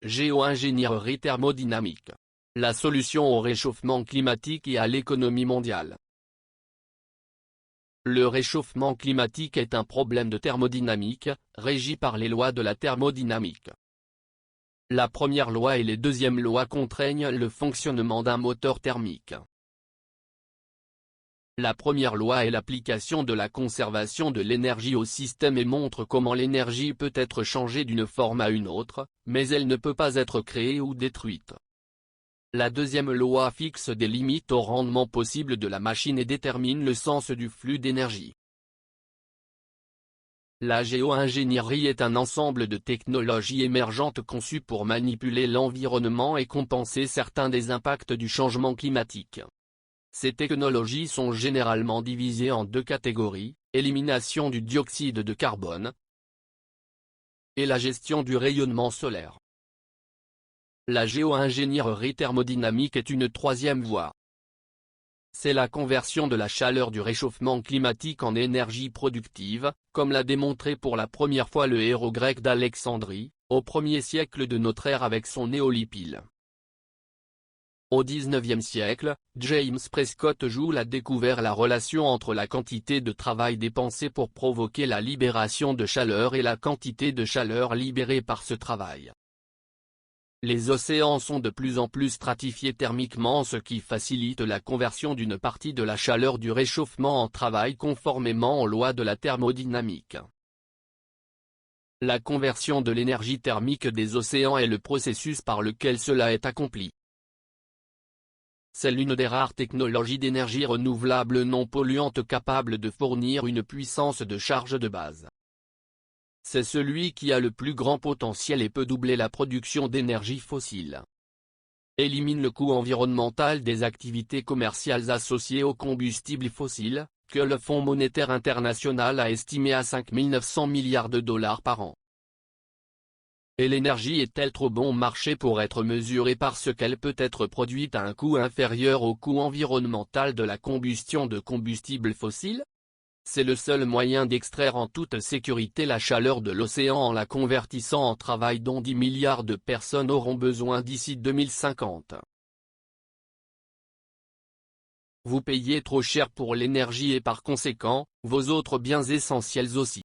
Géo-ingénierie thermodynamique. La solution au réchauffement climatique et à l'économie mondiale. Le réchauffement climatique est un problème de thermodynamique, régi par les lois de la thermodynamique. La première loi et les deuxièmes lois contraignent le fonctionnement d'un moteur thermique. La première loi est l'application de la conservation de l'énergie au système et montre comment l'énergie peut être changée d'une forme à une autre, mais elle ne peut pas être créée ou détruite. La deuxième loi fixe des limites au rendement possible de la machine et détermine le sens du flux d'énergie. La géo-ingénierie est un ensemble de technologies émergentes conçues pour manipuler l'environnement et compenser certains des impacts du changement climatique. Ces technologies sont généralement divisées en deux catégories, élimination du dioxyde de carbone et la gestion du rayonnement solaire. La géo-ingénierie thermodynamique est une troisième voie. C'est la conversion de la chaleur du réchauffement climatique en énergie productive, comme l'a démontré pour la première fois le héros grec d'Alexandrie, au 1er siècle de notre ère avec son néolipile. Au XIXe siècle, James Prescott Joule a découvert la relation entre la quantité de travail dépensé pour provoquer la libération de chaleur et la quantité de chaleur libérée par ce travail. Les océans sont de plus en plus stratifiés thermiquement, ce qui facilite la conversion d'une partie de la chaleur du réchauffement en travail conformément aux lois de la thermodynamique. La conversion de l'énergie thermique des océans est le processus par lequel cela est accompli. C'est l'une des rares technologies d'énergie renouvelable non polluante capable de fournir une puissance de charge de base. C'est celui qui a le plus grand potentiel et peut doubler la production d'énergie fossile. Élimine le coût environnemental des activités commerciales associées aux combustibles fossiles, que le Fonds monétaire international a estimé à 5 900 milliards de dollars par an. Et l'énergie est-elle trop bon marché pour être mesurée parce qu'elle peut être produite à un coût inférieur au coût environnemental de la combustion de combustibles fossiles ? C'est le seul moyen d'extraire en toute sécurité la chaleur de l'océan en la convertissant en travail dont 10 milliards de personnes auront besoin d'ici 2050. Vous payez trop cher pour l'énergie et par conséquent, vos autres biens essentiels aussi.